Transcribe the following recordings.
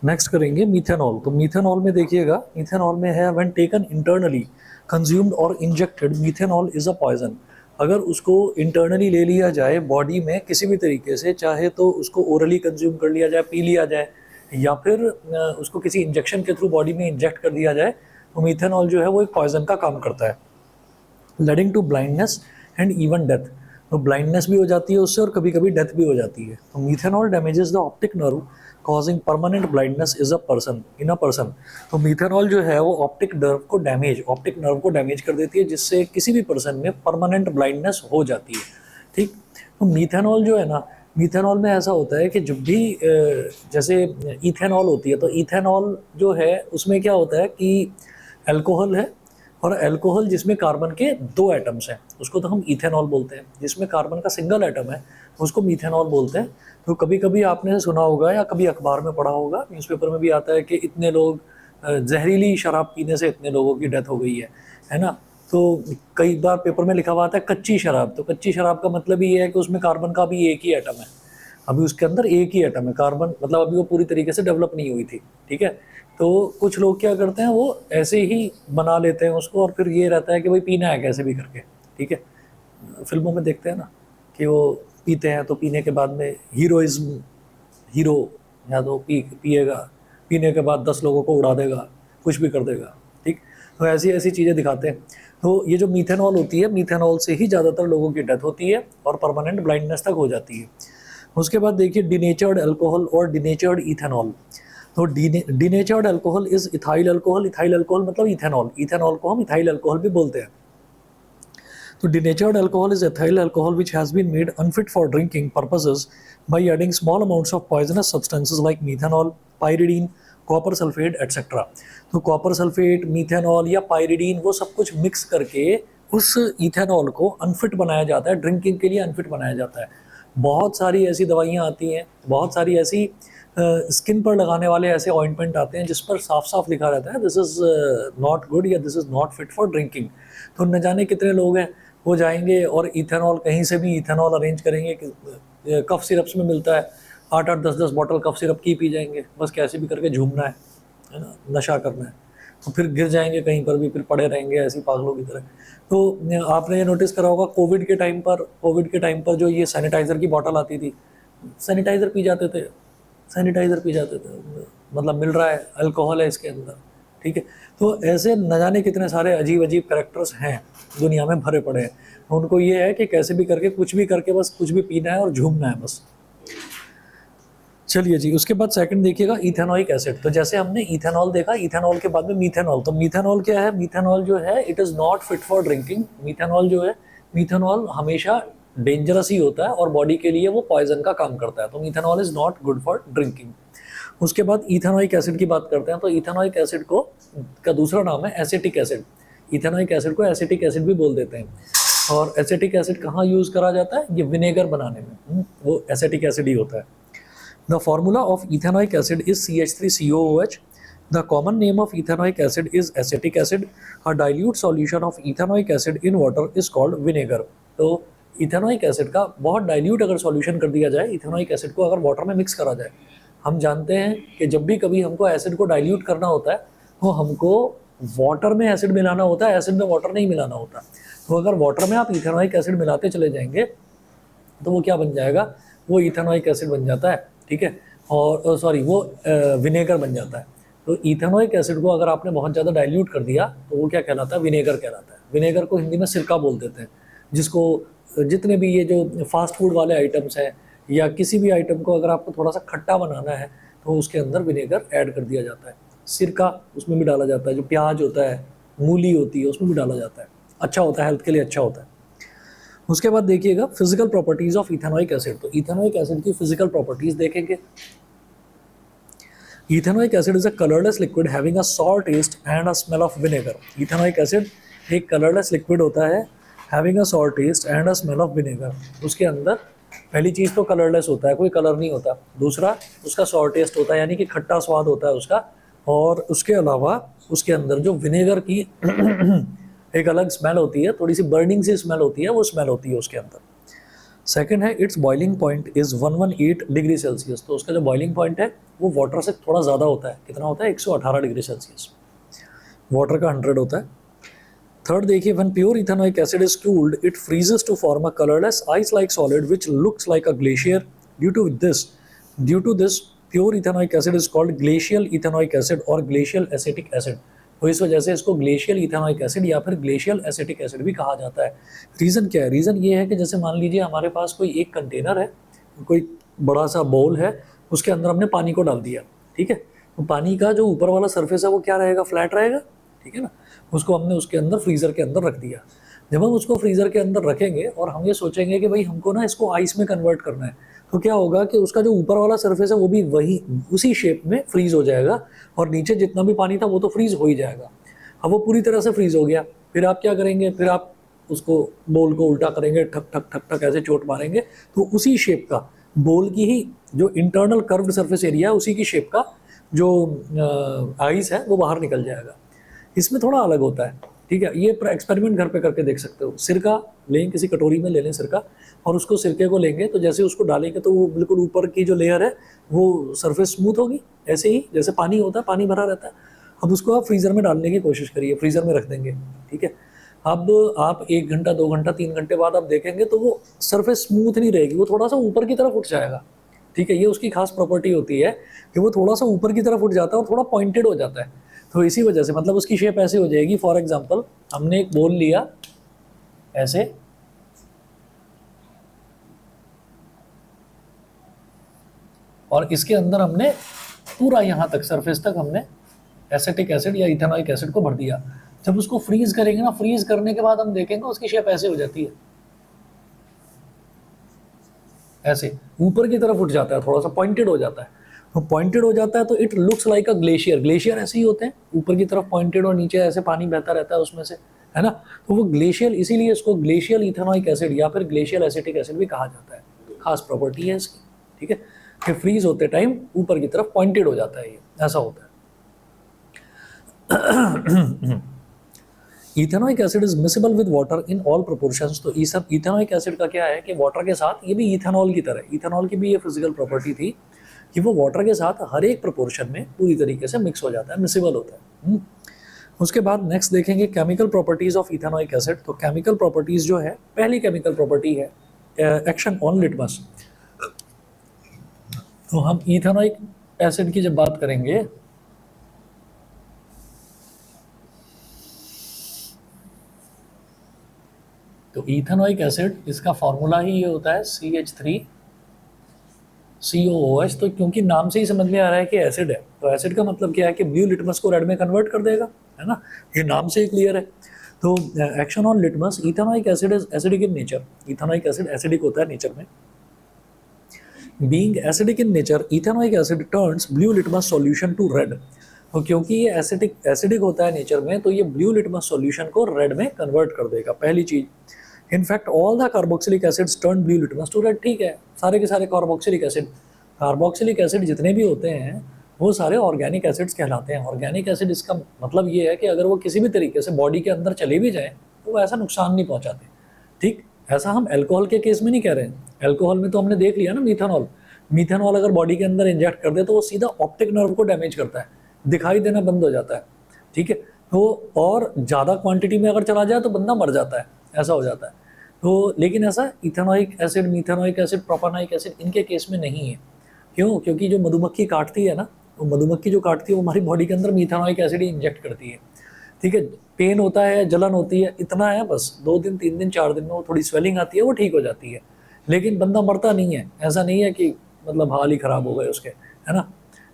Next करेंगे methanol. तो methanol में देखिएगा, मीथेनॉल में है व्हेन टेकन इंटरनली कंज्यूम्ड और injected methanol is a poison. अगर उसको इंटरनली ले लिया जाए बॉडी में किसी भी तरीके से, चाहे तो उसको ओरली कंज्यूम कर लिया जाए, पी लिया जाए, या फिर उसको किसी इंजेक्शन के थ्रू बॉडी में इंजेक्ट कर दिया जाए, तो मीथेनॉल जो है वो एक पॉइजन का काम करता है, leading to blindness and even death. तो ब्लाइंडनेस भी हो जाती है उससे और कभी कभी डेथ भी हो जाती है। तो methanol damages the optic nerve causing permanent blindness is a person in a person. तो मीथेनॉल जो है वो ऑप्टिक नर्व को डैमेज कर देती है, जिससे किसी भी पर्सन में परमानेंट ब्लाइंडनेस हो जाती है। ठीक। तो मीथेनॉल जो है ना, मीथेनॉल में ऐसा होता है कि जब भी जैसे इथेनॉल होती है, तो इथेनॉल जो है उसमें क्या होता है कि अल्कोहल है, और अल्कोहल जिसमें कार्बन के 2 एटम्स हैं उसको तो हम इथेनॉल बोलते हैं, जिसमें कार्बन का सिंगल एटम है उसको मीथेनॉल बोलते हैं। तो कभी कभी आपने सुना होगा या कभी अखबार में पढ़ा होगा, न्यूज़पेपर में भी आता है कि इतने लोग जहरीली शराब पीने से इतने लोगों की डेथ हो गई है ना। तो कई बार पेपर में लिखा हुआ आता है कच्ची शराब। तो कच्ची शराब का मतलब ये है कि उसमें कार्बन का भी एक ही एटम है, अभी उसके अंदर एक ही एटम है, कार्बन मतलब अभी वो पूरी तरीके से डेवलप नहीं हुई थी। ठीक है। तो कुछ लोग क्या करते हैं, वो ऐसे ही बना लेते हैं उसको, और फिर ये रहता है कि भाई पीना है कैसे भी करके। ठीक है। फिल्मों में देखते हैं ना कि वो पीते हैं, तो पीने के बाद में हीरोइज्म, हीरो या तो पिएगा, पीने के बाद 10 लोगों को उड़ा देगा, कुछ भी कर देगा। ठीक। तो ऐसी ऐसी चीज़ें दिखाते हैं। तो ये जो मीथेनॉल होती है, मीथेनॉल से ही ज़्यादातर लोगों की डेथ होती है और परमानेंट ब्लाइंडनेस तक हो जाती है। उसके बाद देखिए डिनेचर्ड अल्कोहल और डिनेचर्ड इथेनॉल। तो denatured alcohol is ethyl alcohol. Ethyl alcohol मतलब इथेनॉल, इथेनॉल को हम इथाइल अल्कोहल भी बोलते हैं। तो denatured alcohol is ethyl alcohol which has been made unfit for drinking purposes by adding small amounts of poisonous substances like methanol, pyridine, copper sulphate etcetera. तो copper sulphate, methanol या pyridine, वो सब कुछ mix करके उस ethanol को unfit बनाया जाता है, ड्रिंकिंग के लिए अनफिट बनाया जाता है। बहुत सारी ऐसी दवाइयाँ आती हैं, बहुत सारी ऐसी स्किन पर लगाने वाले ऐसे ऑइंटमेंट आते हैं जिस पर साफ साफ लिखा रहता है दिस इज़ नॉट गुड या this is not fit for drinking. तो न जाने कितने लोग हैं वो जाएंगे और इथेनॉल, कहीं से भी इथेनॉल अरेंज करेंगे कि कफ सिरप्स में मिलता है, 8-8 10-10 बॉटल कफ सिरप की पी जाएंगे, बस कैसे भी करके झूमना है ना, नशा करना है। तो फिर गिर जाएंगे कहीं पर भी, फिर पड़े रहेंगे ऐसी पागलों की तरह। तो आपने ये नोटिस करा होगा कोविड के टाइम पर जो ये सैनिटाइज़र की बॉटल आती थी, सैनिटाइज़र पी जाते थे, सैनिटाइज़र पी जाते थे, मतलब मिल रहा है अल्कोहल है इसके अंदर। ठीक है। तो ऐसे न जाने कितने सारे अजीब अजीब कैरेक्टर्स हैं दुनिया में भरे पड़े हैं। उनको ये है कि कैसे भी करके कुछ भी करके बस कुछ भी पीना है और झूमना है बस। चलिए जी, उसके बाद सेकंड देखिएगा इथेनॉइक एसिड। तो जैसे हमने इथेनॉल देखा, इथेनॉल के बाद में मीथेनॉल। तो मीथेनॉल क्या है? मीथेनॉल जो है it is not fit for drinking. Methanol जो है, मीथेनॉल हमेशा डेंजरस ही होता है और बॉडी के लिए वो पॉइजन का काम करता है। तो methanol is not good for drinking. उसके बाद इथेनॉइक एसिड की बात करते हैं। तो इथेनॉइक एसिड को का दूसरा नाम है एसिटिक एसिड। इथेनॉइक एसिड को एसिटिक एसिड भी बोल देते हैं। और एसिटिक एसिड कहाँ यूज़ करा जाता है? ये विनेगर बनाने में वो एसिटिक एसिड ही होता है। The formula of ethanoic acid is CH3COOH. The common name of ethanoic acid is acetic acid. A dilute solution of ethanoic acid in water is called vinegar. तो इथेनॉइक एसिड का बहुत dilute अगर solution कर दिया जाए, ethanoic acid को अगर water में मिक्स करा जाए, हम जानते हैं कि जब भी कभी हमको एसिड को डाइल्यूट करना होता है तो हमको वाटर में एसिड मिलाना होता है, एसिड में वाटर नहीं मिलाना होता। तो अगर वाटर में आप इथेनॉइक एसिड मिलाते चले जाएंगे तो वो क्या बन जाएगा? वो इथेनॉइक एसिड बन जाता है। ठीक है। और सॉरी, वो विनेगर बन जाता है। तो इथेनॉइक एसिड को अगर आपने बहुत ज़्यादा डाइल्यूट कर दिया तो वो क्या कहलाता है? विनेगर कहलाता है। विनेगर को हिंदी में सिरका बोल देते हैं, जिसको जितने भी ये जो फास्ट फूड वाले आइटम्स हैं या किसी भी आइटम को अगर आपको थोड़ा सा खट्टा बनाना है तो उसके अंदर विनेगर ऐड कर दिया जाता है। सिरका उसमें भी डाला जाता है, जो प्याज होता है, मूली होती है, उसमें भी डाला जाता है। अच्छा होता है, हेल्थ के लिए अच्छा होता है। उसके बाद देखिएगा physical properties of ethanoic acid. तो इथेनॉइक एसिड की फिजिकल प्रॉपर्टीज देखेंगे। Ethanoic acid is a colourless liquid having a sour taste and a smell of vinegar. Ethanoic acid एक कलरलेस लिक्विड होता है, having a sour taste and a smell of vinegar. उसके अंदर पहली चीज़ तो colourless होता है, कोई कलर नहीं होता। दूसरा, उसका सॉर टेस्ट होता है, यानी कि खट्टा स्वाद होता है उसका। और उसके अलावा उसके अंदर जो विनेगर की एक अलग स्मेल होती है, थोड़ी सी बर्निंग सी स्मेल होती है, वो स्मेल होती है उसके अंदर। सेकंड है it's boiling point is 118 degree Celsius, तो उसका जो बॉइलिंग पॉइंट है वो वाटर से थोड़ा ज़्यादा होता है, कितना होता है 118 डिग्री सेल्सियस, वाटर का 100 होता है। थर्ड देखिए, when pure ethanoic acid is cooled it freezes to form a colourless ice like solid which looks like a glacier. Due to this pure ethanoic acid is called glacial ethanoic acid और glacial acetic acid. तो इस वजह से इसको glacial ethanoic acid या फिर glacial acetic acid भी कहा जाता है। रीज़न क्या है? रीज़न ये है कि जैसे मान लीजिए हमारे पास कोई एक कंटेनर है, कोई बड़ा सा बाउल है, उसके अंदर हमने पानी को डाल दिया, ठीक है। तो पानी का जो ऊपर वाला सरफेस है वो क्या रहेगा? फ्लैट रहेगा, ठीक है ना। उसको हमने उसके अंदर फ्रीज़र के अंदर रख दिया। जब हम उसको फ्रीज़र के अंदर रखेंगे और हम ये सोचेंगे कि भाई हमको ना इसको आइस में कन्वर्ट करना है, तो क्या होगा कि उसका जो ऊपर वाला सरफेस है वो भी वही उसी शेप में फ्रीज़ हो जाएगा और नीचे जितना भी पानी था वो तो फ्रीज़ हो ही जाएगा। अब वो पूरी तरह से फ्रीज़ हो गया, फिर आप क्या करेंगे? फिर आप उसको बोल को उल्टा करेंगे, ठक ठक ठक ठक ऐसे चोट मारेंगे, तो उसी शेप का बोल की ही जो इंटरनल कर्व्ड सरफेस एरिया है उसी की शेप का जो आइस है वो बाहर निकल जाएगा। इसमें थोड़ा अलग होता है, ठीक है। ये एक्सपेरिमेंट घर पे करके देख सकते हो। सिरका लें, किसी कटोरी में ले लें सिरका, और उसको सिरके को लेंगे तो जैसे उसको डालेंगे तो वो बिल्कुल ऊपर की जो लेयर है वो सरफेस स्मूथ होगी, ऐसे ही जैसे पानी होता है, पानी भरा रहता है। अब उसको आप फ्रीज़र में डालने की कोशिश करिए, फ्रीज़र में रख देंगे, ठीक है। अब आप 1 घंटा 2 घंटा 3 घंटे बाद आप देखेंगे तो वो सरफेस स्मूथ नहीं रहेगी, वो थोड़ा सा ऊपर की तरफ उठ जाएगा, ठीक है। ये उसकी खास प्रॉपर्टी होती है कि वो थोड़ा सा ऊपर की तरफ उठ जाता है और थोड़ा पॉइंटेड हो जाता है। तो इसी वजह से मतलब उसकी शेप ऐसे हो जाएगी। फॉर एग्जांपल हमने एक बोल लिया ऐसे, और इसके अंदर हमने पूरा यहाँ तक सरफेस तक हमने एसिटिक एसिड या इथेनॉइक एसिड को भर दिया। जब उसको फ्रीज करेंगे ना, फ्रीज करने के बाद हम देखेंगे उसकी शेप ऐसे हो जाती है, ऐसे ऊपर की तरफ उठ जाता है, थोड़ा सा पॉइंटेड हो जाता है। तो पॉइंटेड हो जाता है तो it looks like a glacier. Glacier ऐसे ही होते हैं, ऊपर की तरफ पॉइंटेड और नीचे ऐसे पानी बहता रहता है उसमें से, है ना। तो वो ग्लेशियल, इसीलिए इसको ग्लेशियल इथेनॉइक एसिड या फिर ग्लेशियल एसिटिक एसिड भी कहा जाता है। खास प्रॉपर्टी है इसकी, ठीक है, कि फ्रीज होते टाइम ऊपर की तरफ पॉइंटेड हो जाता है, ये ऐसा होता है। Ethanoic acid is miscible with water in all proportions. तो ये सब इथेनॉइक एसिड का क्या है कि वाटर के साथ, ये भी इथेनॉल की तरह, इथेनॉल की भी ये फिजिकल प्रॉपर्टी थी कि वो वाटर के साथ हर एक प्रोपोर्शन में पूरी तरीके से मिक्स हो जाता है, मिसिबल होता है। उसके बाद नेक्स्ट देखेंगे chemical properties of ethanoic acid. तो केमिकल प्रॉपर्टीज जो है, पहली केमिकल प्रॉपर्टी है एक्शन ऑन लिटमस। तो हम इथेनॉइक एसिड की जब बात करेंगे तो इथेनॉइक एसिड, इसका फॉर्मूला ही ये होता है CH3COOH। तो क्योंकि नाम से ही समझ में आ रहा है कि एसिड है, तो एसिड का मतलब क्या है कि ब्लू लिटमस को रेड में कन्वर्ट कर देगा, है ना। ये नाम से ही क्लियर है। तो action on litmus, ethanoic acid is acidic in nature. Ethanoic acid acidic होता है नेचर में। Being acidic in nature, ethanoic acid turns blue litmus solution to red. तो क्योंकि ये एसिडिक होता है नेचर में, तो ये ब्लू लिटमस सॉल्यूशन को रेड में कन्वर्ट कर देगा, पहली चीज। In fact all the carboxylic acids turn blue litmus to red. ठीक है, सारे के सारे कार्बोक्सिलिक एसिड जितने भी होते हैं वो सारे ऑर्गेनिक एसिड्स कहलाते हैं। ऑर्गेनिक एसिड, इसका मतलब ये है कि अगर वो किसी भी तरीके से बॉडी के अंदर चले भी जाएं तो वो ऐसा नुकसान नहीं पहुंचाते। ठीक, ऐसा हम अल्कोहल के केस में नहीं कह रहे हैं। अल्कोहल में तो हमने देख लिया ना, मीथेनॉल अगर बॉडी के अंदर इंजेक्ट कर दे तो वो सीधा ऑप्टिक नर्व को डैमेज करता है, दिखाई देना बंद हो जाता है। ठीक है, तो और ज़्यादा क्वांटिटी में अगर चला जाए तो बंदा मर जाता है, ऐसा हो जाता है। तो लेकिन ऐसा इथेनॉइक एसिड, मीथेनॉइक एसिड, प्रोपानॉइक एसिड, इनके केस में नहीं है। क्यों? क्योंकि जो मधुमक्खी काटती है ना, तो मधुमक्खी जो काटती है वो हमारी बॉडी के अंदर मीथेनॉइक एसिड ही इंजेक्ट करती है। ठीक है, पेन होता है, जलन होती है, इतना है बस, 2 दिन 3 दिन 4 दिन में वो थोड़ी स्वेलिंग आती है, वो ठीक हो जाती है, लेकिन बंदा मरता नहीं है। ऐसा नहीं है कि मतलब हाल ही ख़राब हो गए उसके, है ना।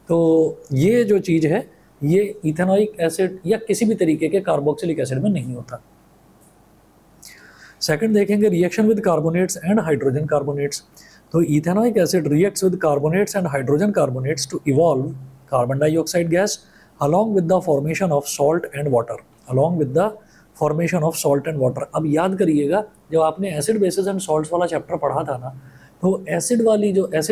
तो ये जो चीज़ है, ये इथेनॉइक एसिड या किसी भी तरीके के कार्बोक्सिलिक एसिड में नहीं होता। सेकंड देखेंगे reaction with carbonates and hydrogen carbonates. तो ethanoic acid reacts with carbonates and hydrogen carbonates to evolve carbon dioxide gas along with the formation of salt and water, along with the formation of salt and water। अब याद करिएगा, जब आपने acid basis and salts वाला chapter पढ़ा था ना, तो एसिड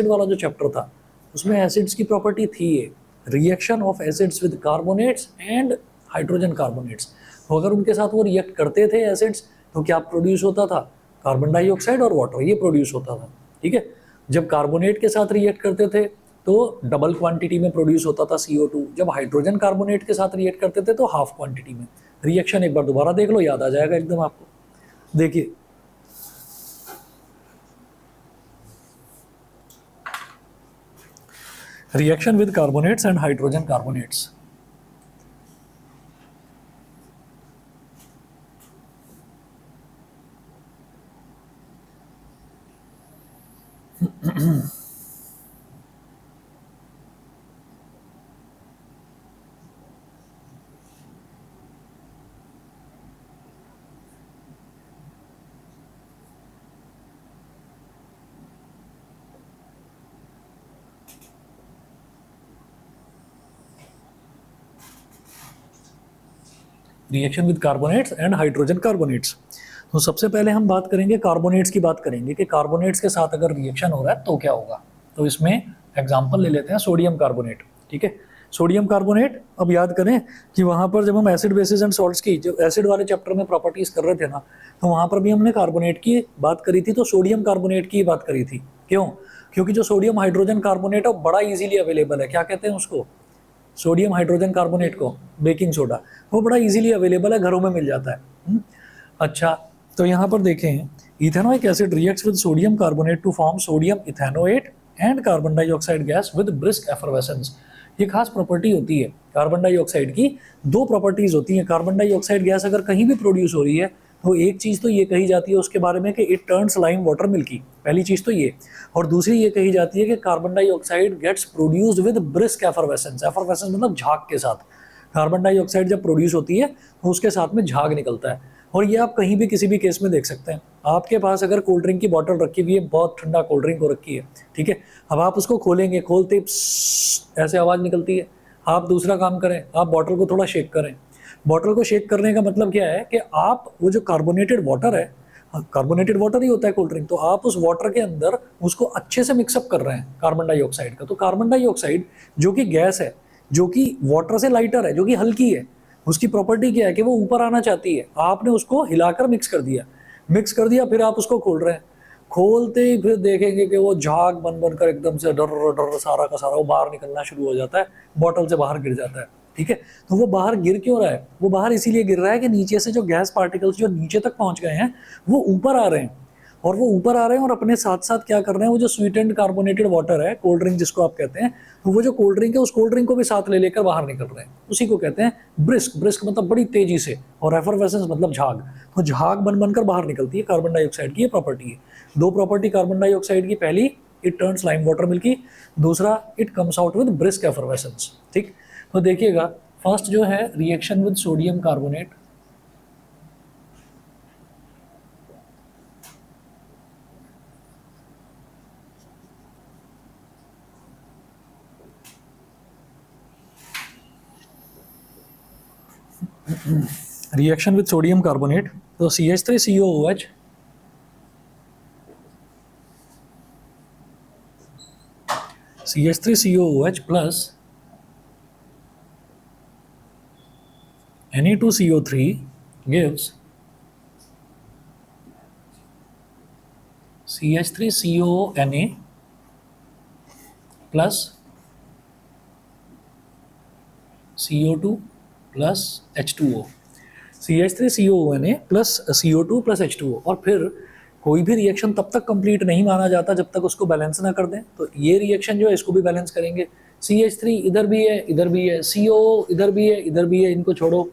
वाला जो चैप्टर था उसमें एसिड्स की प्रॉपर्टी थी ये, reaction of acids with carbonates and hydrogen carbonates. तो अगर उनके साथ वो रिएक्ट करते थे एसिड्स, तो क्या प्रोड्यूस होता था? कार्बन डाइऑक्साइड और वाटर, ये प्रोड्यूस होता था। ठीक है, जब कार्बोनेट के साथ रिएक्ट करते थे तो डबल क्वांटिटी में प्रोड्यूस होता था CO2, जब हाइड्रोजन कार्बोनेट के साथ रिएक्ट करते थे तो हाफ क्वांटिटी में। रिएक्शन एक बार दोबारा देख लो, याद आ जाएगा एकदम आपको। देखिए reaction with carbonates and hydrogen carbonates. Reaction with carbonates and hydrogen carbonates. तो सबसे पहले हम बात करेंगे कार्बोनेट्स की, बात करेंगे कि कार्बोनेट्स के साथ अगर रिएक्शन हो रहा है तो क्या होगा। तो इसमें एग्जांपल ले लेते हैं सोडियम कार्बोनेट। ठीक है, सोडियम कार्बोनेट, अब याद करें कि वहाँ पर जब हम एसिड बेसिस एंड सॉल्ट्स की, जो एसिड वाले चैप्टर में प्रॉपर्टीज कर रहे थे ना, तो वहाँ पर भी हमने कार्बोनेट की बात करी थी, तो सोडियम कार्बोनेट की बात करी थी। क्यों? क्योंकि जो सोडियम हाइड्रोजन कार्बोनेट है बड़ा ईजिली अवेलेबल है। क्या कहते हैं उसको? सोडियम हाइड्रोजन कार्बोनेट को, बेकिंग सोडा, वो बड़ा इजीली अवेलेबल है, घरों में मिल जाता है। अच्छा, तो यहाँ पर देखें, ethanoic acid reacts with sodium carbonate to form sodium ethanoate and carbon dioxide gas with brisk effervescence. ये खास प्रॉपर्टी होती है कार्बन डाइऑक्साइड की। दो प्रॉपर्टीज होती हैं। कार्बन डाइऑक्साइड गैस अगर कहीं भी प्रोड्यूस हो रही है तो एक चीज़ तो ये कही जाती है उसके बारे में कि it turns lime water milky, पहली चीज़ तो ये। और दूसरी ये कही जाती है कि carbon dioxide gets produced with brisk effervescence. Effervescence मतलब झाग के साथ। कार्बन डाइऑक्साइड जब प्रोड्यूस होती है तो उसके साथ में झाग निकलता है। और ये आप कहीं भी किसी भी केस में देख सकते हैं। आपके पास अगर कोल्ड ड्रिंक की बॉटल रखी हुई है, बहुत ठंडा कोल्ड ड्रिंक हो रखी है, ठीक है, अब आप उसको खोलेंगे, खोलते ही ऐसे आवाज़ निकलती है। आप दूसरा काम करें, आप बॉटल को थोड़ा शेक करें। बॉटल को शेक करने का मतलब क्या है कि आप वो जो कार्बोनेटेड वाटर है, कार्बोनेटेड वाटर ही होता है कोल्ड ड्रिंक, तो आप उस वाटर के अंदर उसको अच्छे से मिक्सअप कर रहे हैं कार्बन डाइऑक्साइड का। तो कार्बन डाइऑक्साइड जो कि गैस है, जो कि वाटर से लाइटर है, जो कि हल्की है, उसकी प्रॉपर्टी क्या है कि वो ऊपर आना चाहती है। आपने उसको हिलाकर मिक्स कर दिया, फिर आप उसको खोल रहे हैं। खोलते ही फिर देखेंगे कि वो झाग बन बनकर एकदम से डर डर सारा का सारा वो बाहर निकलना शुरू हो जाता है, बॉटल से बाहर गिर जाता है। ठीक है, तो वो बाहर गिर क्यों रहा है? वो बाहर इसीलिए गिर रहा है कि नीचे से जो गैस पार्टिकल्स जो नीचे तक पहुंच गए हैं वो ऊपर आ रहे हैं। और वो ऊपर आ रहे हैं और अपने साथ साथ क्या कर रहे हैं, वो जो स्वीटेंड कार्बोनेटेड वाटर है, कोल्ड ड्रिंक जिसको आप कहते हैं, तो वो जो कोल्ड ड्रिंक है उस कोल्ड ड्रिंक को भी साथ ले लेकर बाहर निकल रहे हैं। उसी को कहते हैं ब्रिस्क। ब्रिस्क मतलब बड़ी तेजी से, और एफरवेसेंस मतलब झाग। तो झाग बन बनकर बाहर निकलती है, कार्बन डाइऑक्साइड की ये प्रॉपर्टी है। दो प्रॉपर्टी कार्बन डाइऑक्साइड की, पहली it turns lime water milky, दूसरा it comes out with brisk effervescence. ठीक, तो देखिएगा फर्स्ट जो है reaction with sodium carbonate, reaction with sodium carbonate, तो CH3COOH CH3COOH plus Na2CO3 gives CH3CONA plus CO2 plus H2O। CH3CONA plus CO2 plus H2O। और फिर कोई भी रिएक्शन तब तक कंप्लीट नहीं माना जाता जब तक उसको बैलेंस ना कर दें। तो ये रिएक्शन जो है इसको भी बैलेंस करेंगे। CH3 इधर भी है, इधर भी है, CO इधर भी है, इधर भी है, इनको छोड़ो।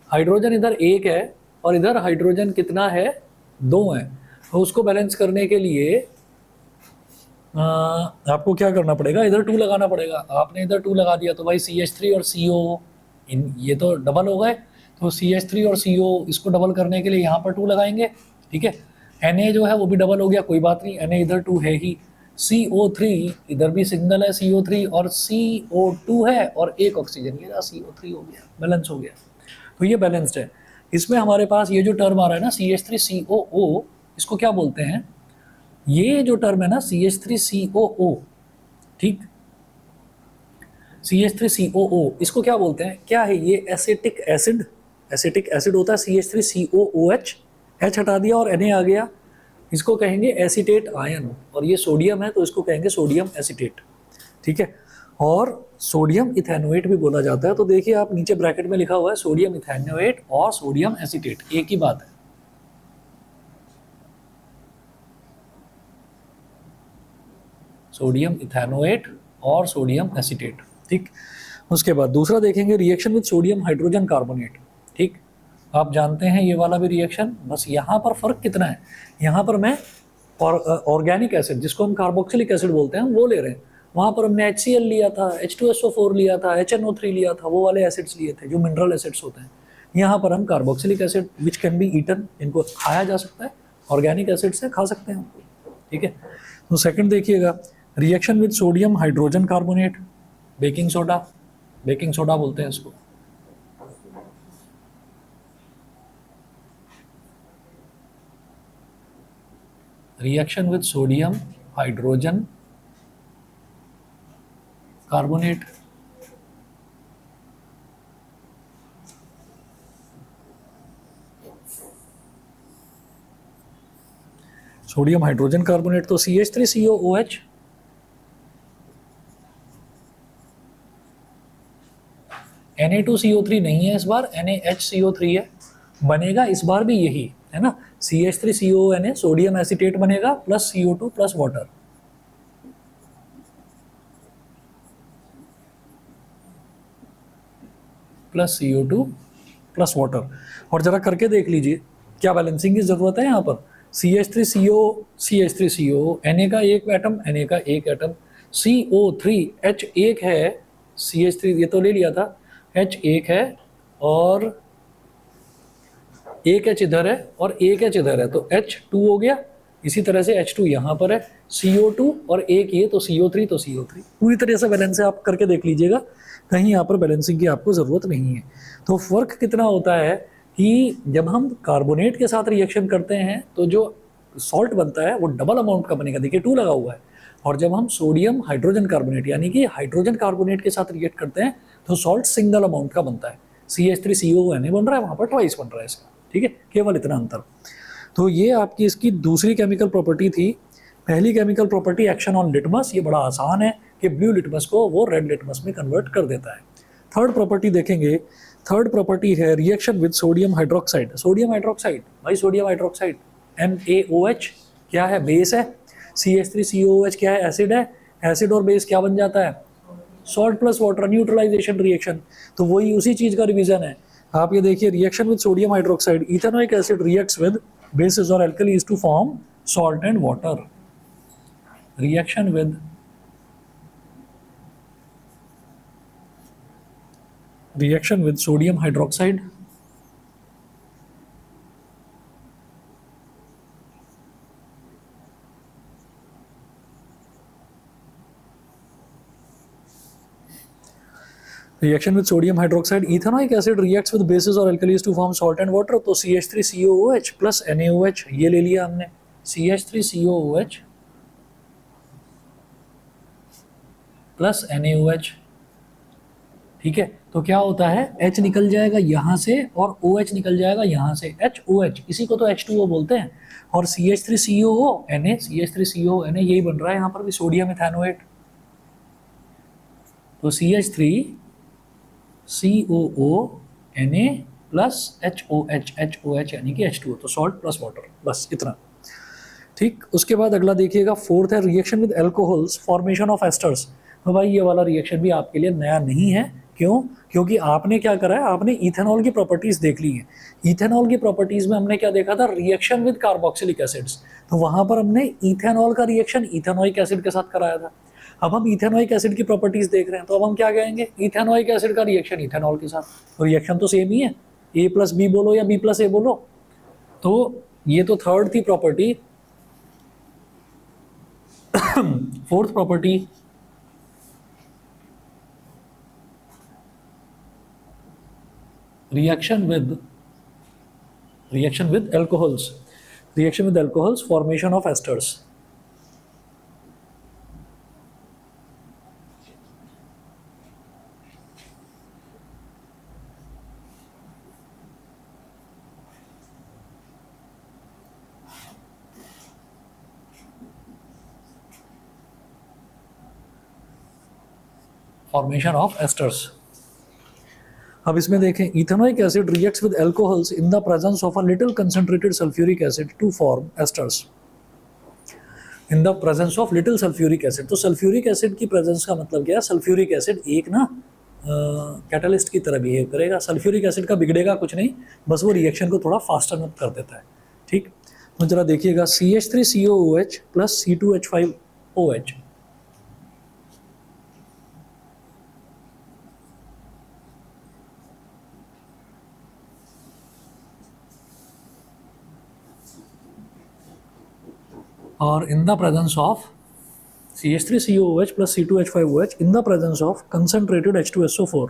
हाइड्रोजन इधर एक है और इधर हाइड्रोजन कितना है? 2 है। तो उसको बैलेंस करने के लिए आपको क्या करना पड़ेगा? इधर 2 लगाना पड़ेगा। आपने इधर 2 लगा दिया तो भाई CH3 और CO ये तो डबल हो गए। तो CH3 और CO इसको डबल करने के लिए यहाँ पर 2 लगाएंगे। ठीक है, Na जो है वो भी डबल हो गया, कोई बात नहीं, Na इधर 2 है ही। CO3 इधर भी सिग्नल है CO3 और CO2 है और एक ऑक्सीजन, ये CO3 हो गया, बैलेंस हो गया। तो ये बैलेंस्ड है। इसमें हमारे पास ये जो टर्म आ रहा है ना CH3COO, इसको क्या बोलते हैं? ये जो टर्म है ना CH3COO, ठीक, CH3COO इसको क्या बोलते हैं? क्या है ये? Acetic acid. एसिटिक एसिड होता है CH3COOH, H हटा दिया और Na आ गया। इसको कहेंगे एसीटेट आयन, और ये सोडियम है तो इसको कहेंगे सोडियम एसीटेट, ठीक है। और सोडियम इथेनोएट भी बोला जाता है। तो देखिए आप नीचे ब्रैकेट में लिखा हुआ है सोडियम इथेनोएट और सोडियम एसीटेट, एक ही बात है। सोडियम इथेनोएट और सोडियम एसीटेट, ठीक। उसके बाद दूसरा देखेंगे reaction with sodium hydrogen carbonate, ठीक। आप जानते हैं ये वाला भी रिएक्शन, बस यहाँ पर फर्क कितना है, यहाँ पर मैं ऑर्गेनिक एसिड जिसको हम कार्बोक्सिलिक एसिड बोलते हैं वो ले रहे हैं, वहाँ पर हमने HCl लिया था, H2SO4 लिया था, HNO3 लिया था, वो वाले एसिड्स लिए थे जो मिनरल एसिड्स होते हैं। यहाँ पर हम carboxylic acid which can be eaten, इनको खाया जा सकता है, ऑर्गेनिक एसिड से खा सकते हैं हमको, ठीक है। तो सेकंड देखिएगा reaction with sodium hydrogen carbonate, baking soda बोलते हैं इसको। Reaction with sodium hydrogen carbonate, sodium hydrogen carbonate तो CH3COOH, Na2CO3 नहीं है इस बार, NaHCO3 है, बनेगा इस बार भी यही है ना, CH3COONA सोडियम एसीटेट बनेगा plus CO2 plus water, plus CO2 plus water. और जरा करके देख लीजिए क्या बैलेंसिंग की जरूरत है यहाँ पर, CH3CO Na का एक एटम, Na का एक एटम, CO3 H एक है, CH3 ये तो ले लिया था, H एक है और एक H इधर है और एक H इधर है, तो H2 हो गया। इसी तरह से H2 यहाँ पर है, CO2 और एक ये तो CO3 तो CO3, पूरी तरह से बैलेंस आप करके देख लीजिएगा, कहीं यहाँ पर बैलेंसिंग की आपको ज़रूरत नहीं है। तो फर्क कितना होता है कि जब हम कार्बोनेट के साथ रिएक्शन करते हैं तो जो सॉल्ट बनता है वो डबल अमाउंट का बनेगा, देखिए 2 लगा हुआ है, और जब हम सोडियम हाइड्रोजन कार्बोनेट यानी कि हाइड्रोजन कार्बोनेट के साथ रिएक्ट करते हैं तो सॉल्ट सिंगल अमाउंट का बनता है, CH3COONA बन रहा है, वहाँ पर ट्वाइस बन रहा है इसका, ठीक है, केवल इतना अंतर। तो ये आपकी इसकी दूसरी केमिकल प्रॉपर्टी थी। पहली chemical property action on litmus, ये बड़ा आसान है कि ब्लू लिटमस को वो रेड लिटमस में कन्वर्ट कर देता है। थर्ड प्रॉपर्टी देखेंगे, थर्ड प्रॉपर्टी है reaction with sodium hydroxide, sodium hydroxide भाई सोडियम हाइड्रोक्साइड NaOH क्या है, बेस है, CH3COOH क्या है, एसिड है, एसिड और बेस क्या बन जाता है, salt plus water, neutralisation reaction. तो वही उसी चीज का रिवीजन है। आप ये देखिए reaction with sodium hydroxide, ethanoic acid reacts with bases or alkalis to form salt and water. Reaction with sodium hydroxide, reaction with sodium hydroxide, ethanoic acid reacts with bases or alkalis to form salt and water, तो CH3COOH plus NaOH ये ले लिया हमने, CH3COOH plus NaOH, ठीक है। तो क्या होता है, H निकल जाएगा यहाँ से और OH निकल जाएगा यहाँ से, HOH, इसी को तो H2O बोलते हैं, और CH3COONA यही बन रहा है यहाँ पर भी, सोडियम इथेनोएट, तो CH3COONA प्लस HOH यानी कि H2O, तो सॉल्ट प्लस वाटर, बस इतना, ठीक। उसके बाद अगला देखिएगा फोर्थ है reaction with alcohols, formation of asters. तो भाई ये वाला रिएक्शन भी आपके लिए नया नहीं है, क्यों, क्योंकि आपने क्या करा है, आपने इथेनॉल की प्रॉपर्टीज देख ली है। इथेनॉल की प्रॉपर्टीज में हमने क्या देखा था, रिएक्शन विद कार्बोक्सिलिक एसिड्स, तो वहां पर हमने इथेनॉल का रिएक्शन इथेनोइक एसिड के साथ कराया था। अब हम इथेनोइक एसिड की प्रॉपर्टीज देख रहे हैं, तो अब हम क्या कहेंगे, इथेनोइक एसिड का रिएक्शन इथेनॉल के साथ, तो रिएक्शन तो सेम ही है, A प्लस बी बोलो या B प्लस A बोलो। तो ये तो थर्ड थी property. Fourth property, reaction with alcohols, formation of esters। Formation of esters. अब इसमें देखें, ethanoic acid reacts with alcohols in the presence of a little concentrated sulphuric acid to form esters. In the presence of little sulphuric acid, तो sulphuric acid की presence का मतलब क्या है? Sulphuric acid एक ना कैटलिस्ट की तरह बिहेव करेगा। सल्फ्यूरिक एसिड का बिगड़ेगा कुछ नहीं, बस वो रिएक्शन को थोड़ा फास्टर कर देता है। ठीक, तो जरा देखिएगा, CH3COOH प्लस C2H5OH, और इन the presence of CH3COOH plus C2H5OH in the presence of concentrated H2SO4.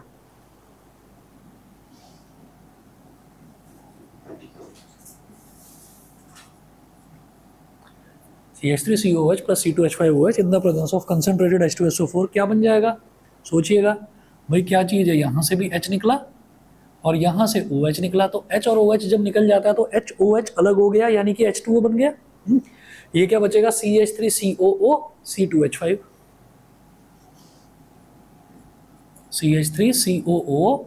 CH3COOH plus C2H5OH in the presence of concentrated H2SO4 क्या बन जाएगा? सोचिएगा भाई, क्या चीज़ है? यहाँ से भी H निकला और यहाँ से OH निकला, तो H और OH जब निकल जाता है तो HOH अलग हो गया, यानी कि H2O बन गया। ये क्या बचेगा? CH3COO C2H5, CH3COO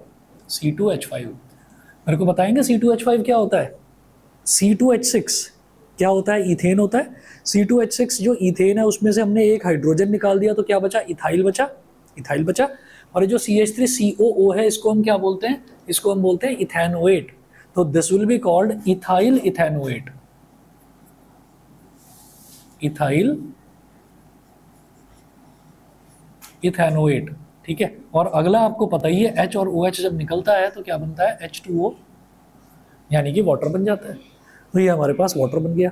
C2H5। मेरे को बताएंगे C2H5 क्या होता है? C2H6 क्या होता है? इथेन होता है। C2H6 जो इथेन है उसमें से हमने एक हाइड्रोजन निकाल दिया, तो क्या बचा? इथाइल बचा, इथाइल बचा। और जो CH3COO है इसको हम क्या बोलते हैं? इसको हम बोलते हैं इथेनोएट। तो this will be called ethyl ethanoate, ethyl ethanoate. ठीक है, और अगला आपको पता ही है, H और OH जब निकलता है तो क्या बनता है? H2O, यानी कि वाटर बन जाता है। तो ये हमारे पास वाटर बन गया,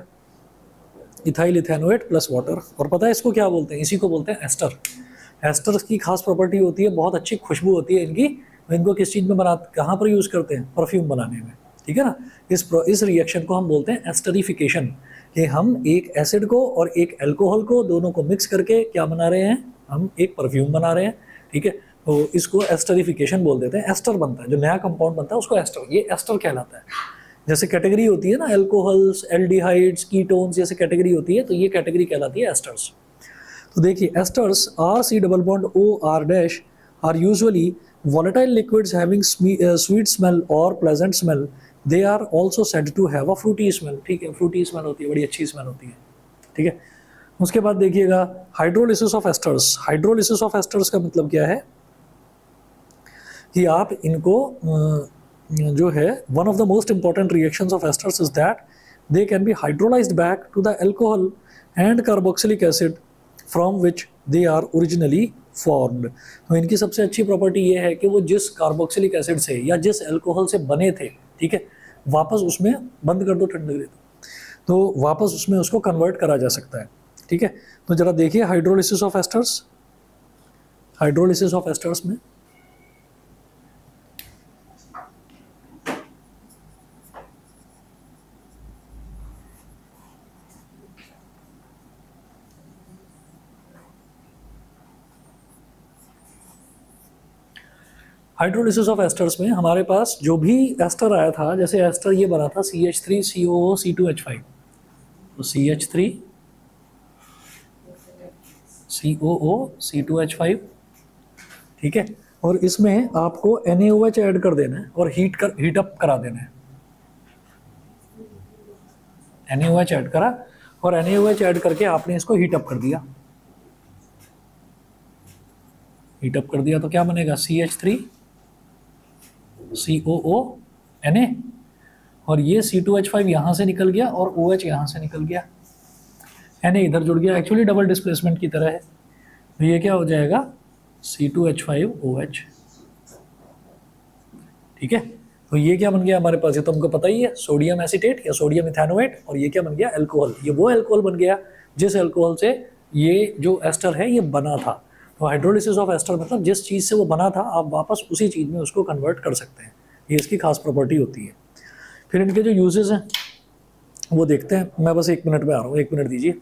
इथाइल इथेनोएट प्लस वाटर। और पता है इसको क्या बोलते हैं? इसी को बोलते हैं एस्टर। एस्टर की खास प्रॉपर्टी होती है, बहुत अच्छी खुशबू होती है इनकी। इनको किस चीज़ में कहाँ पर यूज़ करते हैं? परफ्यूम बनाने में। ठीक है ना, इस रिएक्शन को हम बोलते हैं एस्टरिफिकेशन, कि हम एक एसिड को और एक अल्कोहल को दोनों को मिक्स करके क्या बना रहे हैं? हम एक परफ्यूम बना रहे हैं। ठीक है, तो इसको एस्टरिफिकेशन बोल देते हैं। एस्टर बनता है, जो नया कंपाउंड बनता है उसको एस्टर, ये एस्टर कहलाता है। जैसे कैटेगरी होती है ना, अल्कोहल्स, एल्डिहाइड्स, कीटोन्स, जैसे कैटेगरी होती है, तो ये कैटेगरी कहलाती है एस्टर्स। तो देखिए, esters RC double bond OR dash are usually volatile liquids having sweet smell or pleasant smell. They are also said to have a fruity smell. ठीक है, फ्रूटी स्मेल होती है, बड़ी अच्छी स्मेल होती है। ठीक है, उसके बाद देखिएगा hydrolysis of esters. Hydrolysis of esters का मतलब क्या है? कि आप इनको जो है, one of the most important reactions of esters is that they can be hydrolysed back to the alcohol and carboxylic acid from which they are originally formed. तो इनकी सबसे अच्छी प्रॉपर्टी ये है कि वो जिस कार्बोक्सिलिक एसिड से या जिस अल्कोहल से बने थे, ठीक है, वापस उसमें बंद कर दो, ठंडे दे दो, तो वापस उसमें उसको कन्वर्ट करा जा सकता है। ठीक है, तो जरा देखिए hydrolysis of esters. Hydrolysis of asters में हाइड्रोलिसिस ऑफ एस्टर्स में हमारे पास जो भी एस्टर आया था, जैसे एस्टर ये बना था CH3COO C2H5, तो CH3COO C2H5, ठीक है, और इसमें आपको NaOH ऐड कर देना है और हीट अप करा देना है। NaOH ऐड करा और NaOH ऐड करके आपने इसको हीट अप कर दिया। हीट अप कर दिया तो क्या बनेगा? CH3COO Na, और ये C2H5 यहाँ से निकल गया और OH यहाँ से निकल गया, Na इधर जुड़ गया, एक्चुअली डबल डिस्प्लेसमेंट की तरह है। तो ये क्या हो जाएगा? C2H5OH। ठीक है, तो ये क्या बन गया हमारे पास? ये तो हमको पता ही है, सोडियम एसीटेट या सोडियम इथेनोएट। और ये क्या बन गया? अल्कोहल। ये वो अल्कोहल बन गया जिस अल्कोहल से ये जो एस्टर है ये बना था। तो हाइड्रोलिसिस ऑफ एस्टर मतलब जिस चीज़ से वो बना था आप वापस उसी चीज़ में उसको कन्वर्ट कर सकते हैं, ये इसकी खास प्रॉपर्टी होती है। फिर इनके जो यूजेस हैं वो देखते हैं। मैं बस 1 मिनट में आ रहा हूँ, 1 मिनट दीजिए।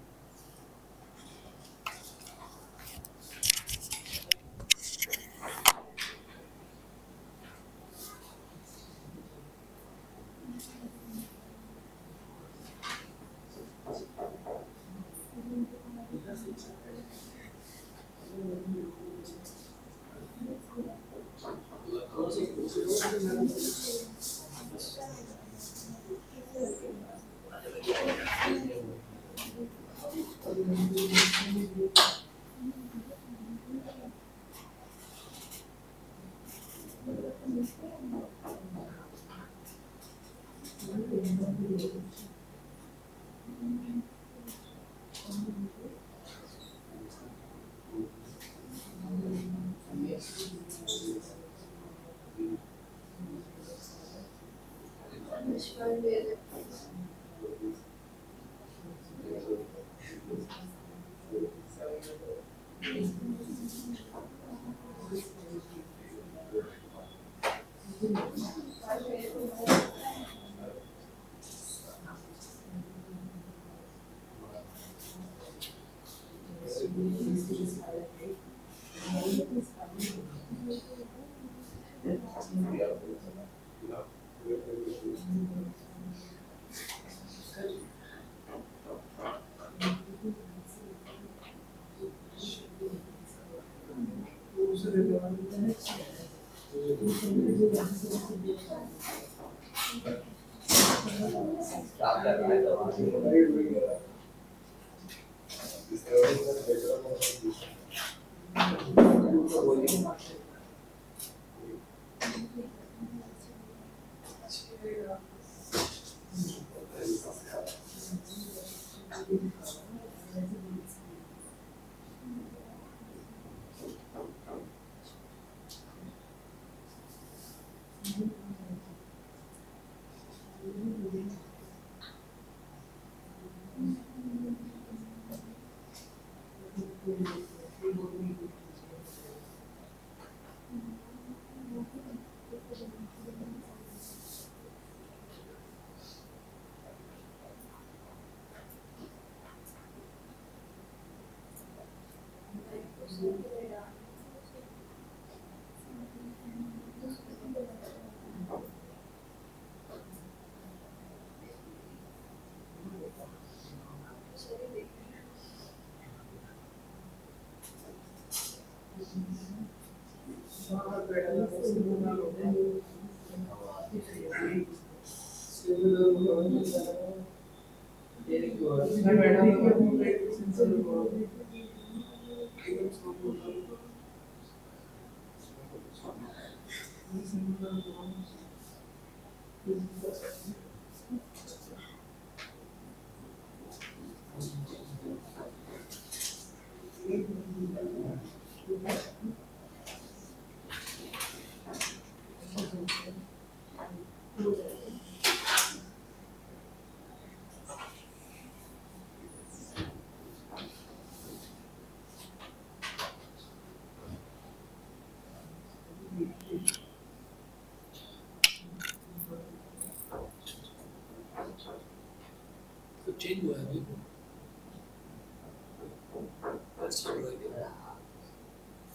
तो चेंज हुआ है अभी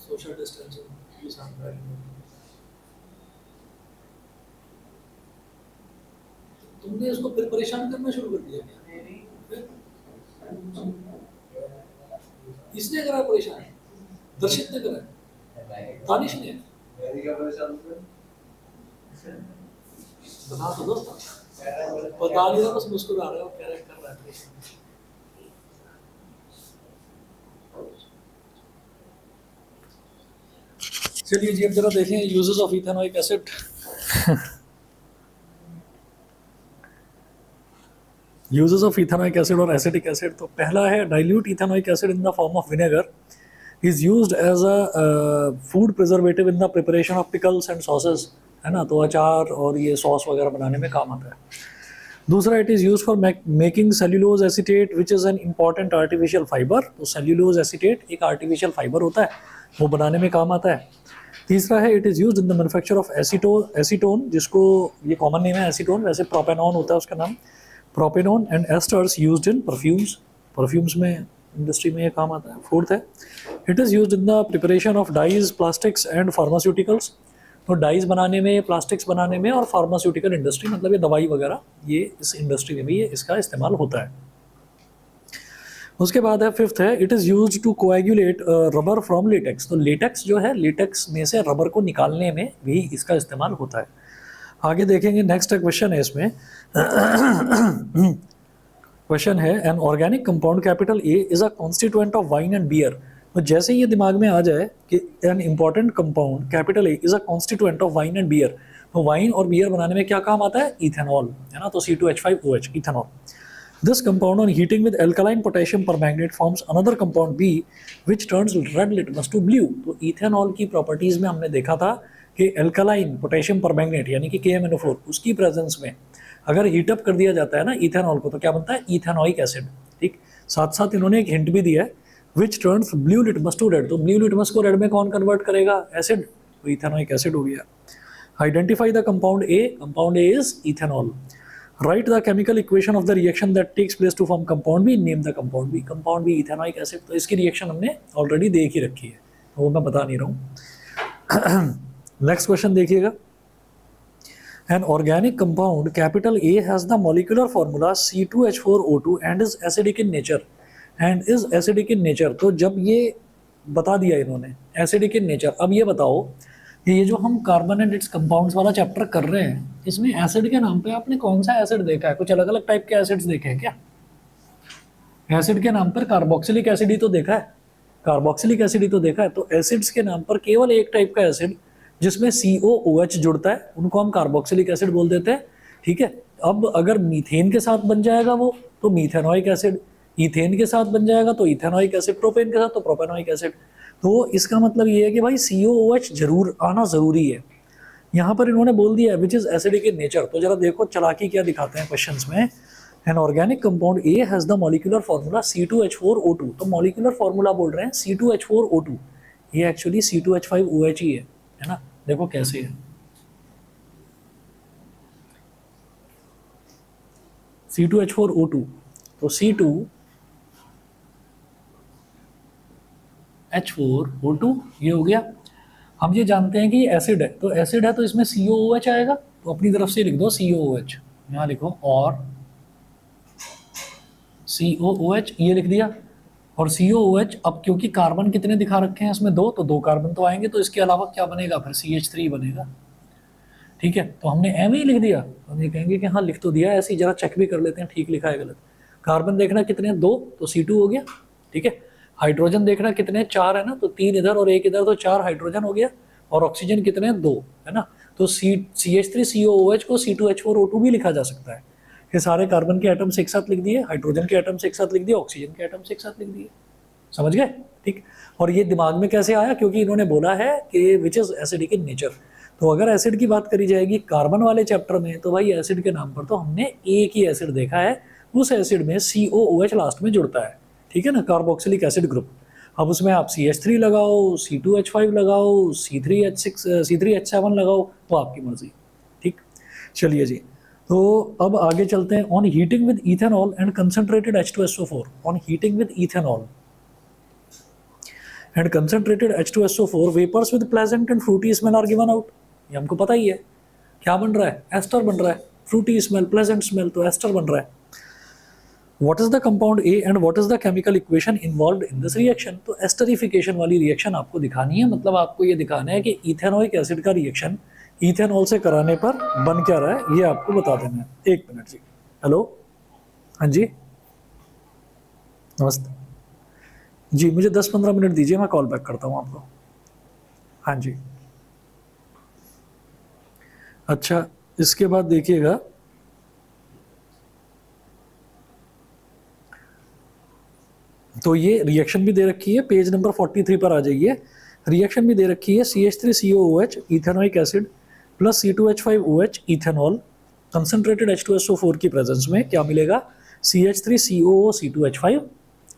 सोशल डिस्टेंसिंग। तुमने इसको फिर परेशान करना शुरू कर दिया क्या? इसने करा परेशान, दर्शित ने करा, तानिश ने बता तो दोस्त बता नहीं रहा, बस मुस्कुरा रहे हो, कह रहे कर रहा है। चलिए जी अब जरा देखें uses of ethanoic acid. Uses of ethanoic acid और एसिटिक एसिड, तो पहला है dilute ethanoic acid in the form of vinegar is used as a food preservative in the preparation of pickles and sauces, है ना, तो अचार और ये सॉस वगैरह बनाने में काम आता है। दूसरा it is use for making cellulose acetate which is an important artificial fibre, तो सेल्यूलोज एसीटेट एक आर्टिफिशियल फाइबर होता है, वो बनाने में काम आता है। तीसरा है it is use in the manufacture of acetone, जिसको ये कॉमन नेम है एसीटोन, वैसे प्रोपेनॉन होता है उसका नाम, propanone and esters used in perfumes में इंडस्ट्री में ये काम आता है। फोर्थ है it is used in the preparation of dyes, plastics and pharmaceuticals, तो डाइज बनाने में, प्लास्टिक्स बनाने में और फार्मास्यूटिकल इंडस्ट्री मतलब ये दवाई वगैरह, ये इस इंडस्ट्री में भी ये इसका इस्तेमाल होता है। उसके बाद है फिफ्थ है, it is used to coagulate rubber from latex. तो लेटेक्स जो है, लेटेक्स में से रबर को निकालने में भी इसका इस्तेमाल होता है। आगे देखेंगे, नेक्स्ट क्वेश्चन है इसमें। क्वेश्चन है, an organic compound capital A is a constituent of wine and beer. तो जैसे ये दिमाग में आ जाए कि an important compound capital A is a constituent of wine and beer, तो वाइन और बियर बनाने में क्या काम आता है? इथेनॉल, है ना। तो C2H5OH, ethanol. This compound on heating with alkaline potassium permanganate forms another compound B which turns red litmus to blue. तो इथेनॉल की प्रॉपर्टीज में हमने देखा था कि एल्कलाइन पोटेशियम परमैंगनेट यानी कि KMnO4, उसकी प्रेजेंस में अगर हीटअप कर दिया जाता है ना इथेनॉल को, तो क्या बनता है? Ethanoic acid. ठीक, साथ साथ इन्होंने एक हिंट भी दिया है, which turns blue litmus to red. तो ब्लू लिटमस को रेड में कौन कन्वर्ट करेगा? एसिड। तो इथेनॉइक एसिड हो गया। Identify the compound A, compound A is ethanol. Write the chemical equation of the reaction that takes place to form compound B, name the compound B. Compound B ethanoic acid, तो इसकी reaction हमने already देख ही रखी है, तो वो मैं बता नहीं रहा हूँ। नेक्स्ट क्वेश्चन देखिएगा। An organic compound capital A has the molecular formula C2H4O2 and is acidic in nature. And is acidic in nature. तो जब ये बता दिया इन्होंने acidic in nature, अब ये बताओ कि ये जो हम कार्बन एंड इट्स कंपाउंड्स वाला चैप्टर कर रहे हैं, इसमें एसिड के नाम पे आपने कौन सा एसिड देखा है? कुछ अलग अलग टाइप के एसिड्स देखे हैं क्या? एसिड के नाम पर कार्बोक्सिलिक एसिड ही तो देखा है, कार्बोक्सिलिक एसिड ही तो देखा है। तो एसिड्स के नाम पर केवल एक टाइप का एसिड जिसमें COOH जुड़ता है, उनको हम कार्बोक्सिलिक एसिड बोल देते हैं। ठीक है, अब अगर मीथेन के साथ बन जाएगा वो, तो मीथेनोइक एसिड, इथेन के साथ बन जाएगा तो इथेनोइक एसिड, प्रोपेन के साथ तो प्रोपेनोइक एसिड। तो इसका मतलब ये है कि भाई COOH जरूर आना जरूरी है। यहाँ पर इन्होंने बोल दिया which is acidic in nature, तो जरा देखो चालाकी क्या दिखाते हैं क्वेश्चंस में। N organic compound A has the molecular formula C2H4O2। तो मॉलिक्यूलर फार्मूला बोल रहे हैं C2H4O2, ये एक्चुअली C2H5OH ही है ना। देखो कैसे है, C2H4O2, तो C2H4O2 ये हो गया। हम ये जानते हैं कि एसिड है, तो एसिड है तो इसमें COOH आएगा, तो अपनी तरफ से लिख दो COOH, यहाँ लिखो और COOH, ये लिख दिया। और COOH, अब क्योंकि कार्बन कितने दिखा रखे हैं इसमें? दो, तो दो कार्बन तो आएंगे, तो इसके अलावा क्या बनेगा फिर? CH3 बनेगा। ठीक है, तो हमने एम ही लिख दिया। हम ये कहेंगे कि हाँ लिख तो दिया, ऐसे ही जरा चेक भी कर लेते हैं ठीक लिखा है गलत। कार्बन देखना कितने? दो, तो C2 हो गया। ठीक है, हाइड्रोजन देखना कितने? चार है ना, तो तीन इधर और एक इधर, तो चार हाइड्रोजन हो गया। और ऑक्सीजन कितने? दो, है ना। तो CH3COOH को C2H4O2 भी लिखा जा सकता है। ये सारे कार्बन के एटम्स एक साथ लिख दिए, हाइड्रोजन के एटम्स एक साथ लिख दिए, ऑक्सीजन के एटम्स एक साथ लिख दिए। समझ गए? ठीक। और ये दिमाग में कैसे आया? क्योंकि इन्होंने बोला है कि which is acidic in nature. तो अगर एसिड की बात करी जाएगी कार्बन वाले चैप्टर में, तो भाई एसिड के नाम पर तो हमने एक ही एसिड देखा है, उस एसिड में COOH लास्ट में जुड़ता है। ठीक है ना, कार्बोक्सिलिक एसिड ग्रुप। अब उसमें आप CH3 लगाओ, C2H5 लगाओ, C3H7 लगाओ, तो आपकी मर्जी। ठीक, चलिए जी। तो अब आगे चलते हैं। On heating with ethanol and concentrated H2SO4, on heating with ethanol and concentrated H2SO4 vapours with pleasant and fruity smell are given out. ये हमको पता ही है, क्या बन रहा है? एस्टर बन रहा है। फ्रूटी स्मेल, प्लेजेंट स्मेल, तो एस्टर बन रहा है। What is the compound A and what is the chemical equation involved in this reaction? तो एस्टरिफिकेशन वाली रिएक्शन आपको दिखानी है, मतलब आपको ये दिखाना है कि इथेनोइक एसिड का रिएक्शन इथेनॉल से कराने पर बन क्या रहा है, ये आपको बता देना है। एक मिनट जी। हेलो, हाँ जी, नमस्ते जी, मुझे 10-15 मिनट दीजिए, मैं कॉल बैक करता हूँ आपको। हाँ जी। अच्छा, इसके बाद देखिएगा, तो ये रिएक्शन भी दे रखी है, पेज नंबर 43 पर आ जाइए। रिएक्शन भी दे रखी है, CH3COOH ethanoic acid plus C2H5OH ethanol concentrated H2SO4 की प्रेजेंस में क्या मिलेगा? CH3COO C2H5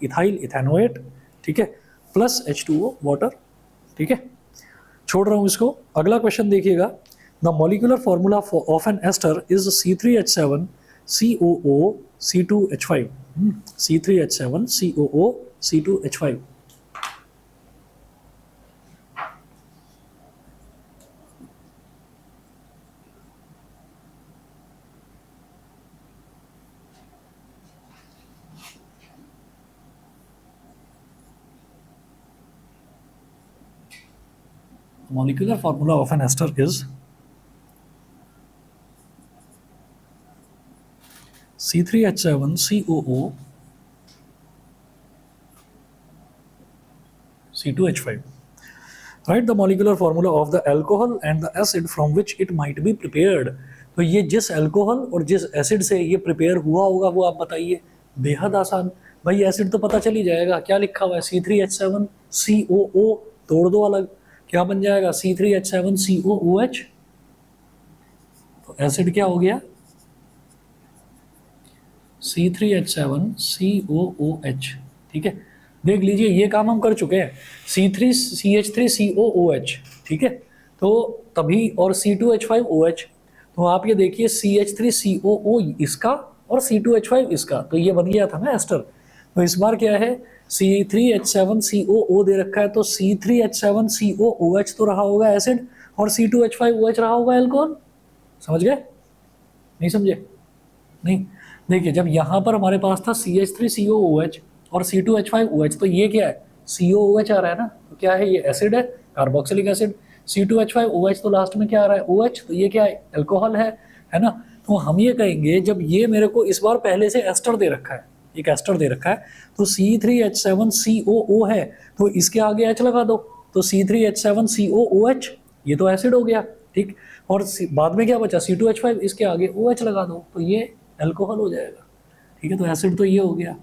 इथाइल इथेनोएट, ठीक है, प्लस H2O वाटर। ठीक है, छोड़ रहा हूँ इसको। अगला क्वेश्चन देखिएगा। The molecular formula of an ester is C3H7 COO C2H5, C3H7 COO C2H5। molecular formula of an ester is C3H7COO C2H5. Write the molecular formula of the alcohol and the acid from which it might be prepared. तो ये जिस alcohol और जिस acid से ये prepare हुआ होगा वो आप बताइए। बेहद आसान भाई, एसिड तो पता चल ही जाएगा। क्या लिखा हुआ है? C3H7COO, तोड़ दो अलग, क्या बन जाएगा? C3H7COOH। तो एसिड क्या हो गया? C3H7COOH। ठीक है, देख लीजिए ये काम हम कर चुके हैं। C3CH3COOH, ठीक है, तो तभी, और C2H5OH। तो आप ये देखिए CH3COO इसका और C2H5 इसका, तो ये बन गया था ना एस्टर। तो इस बार क्या है? C3H7COO दे रखा है, तो C3H7COOH तो रहा होगा एसिड, और C2H5OH रहा होगा एल्कोहल। समझ गए? नहीं समझे? नहीं। देखिए जब यहाँ पर हमारे पास था CH3COOH और C2H5OH, तो ये क्या है? COOH आ रहा है ना, तो क्या है? ये एसिड है, कार्बोक्सिलिक एसिड। C2H5OH तो लास्ट में क्या आ रहा है? OH, तो ये क्या है? अल्कोहल है ना। तो हम ये कहेंगे, जब ये मेरे को इस बार पहले से एस्टर दे रखा है, एक एस्टर दे रखा है, तो C3H7COO है, तो इसके आगे H लगा दो, तो C3H7COOH, ये तो एसिड हो गया, ठीक। और बाद में क्या बचा? C2H5, इसके आगे OH लगा दो, तो ये अल्कोहल हो जाएगा, ठीक है। तो एसिड तो ये हो गया,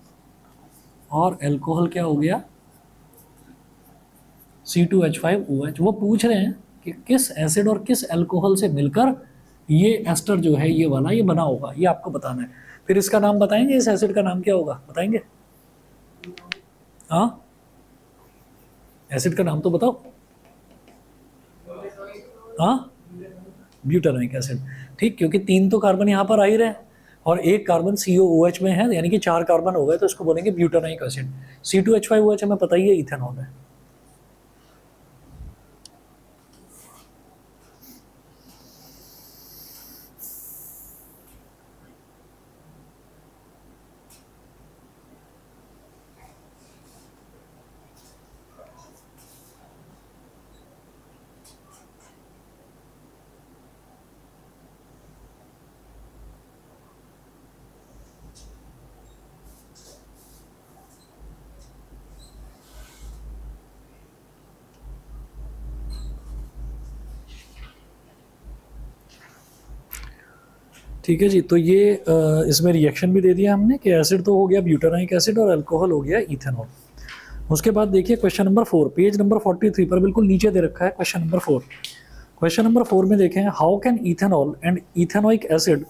और अल्कोहल क्या हो गया? C2H5OH। वो पूछ रहे हैं कि किस एसिड और किस अल्कोहल से मिलकर ये एस्टर जो है ये वाला ये बना होगा, ये आपको बताना है। फिर इसका नाम बताएंगे, इस एसिड का नाम क्या होगा? बताएंगे? हाँ, एसिड का नाम तो बताओ। हाँ, ब्यूटानोइक एसिड, ठीक, क्योंकि 3 तो कार्बन यहाँ पर आ ही रहे हैं और एक कार्बन COOH में है, यानी कि 4 कार्बन हो गए, तो इसको बोलेंगे ब्यूटानोइक एसिड। C2H5OH हमें पता ही है, इथेनॉल है। ठीक है जी, तो ये इसमें रिएक्शन भी दे दिया हमने कि एसिड तो हो गया ब्यूटानोइक एसिड और अल्कोहल हो गया इथेनॉल। उसके बाद देखिए क्वेश्चन नंबर 4, पेज नंबर 43 पर बिल्कुल नीचे दे रखा है क्वेश्चन नंबर 4। क्वेश्चन नंबर 4 में देखें, how can ethanol and ethanoic acid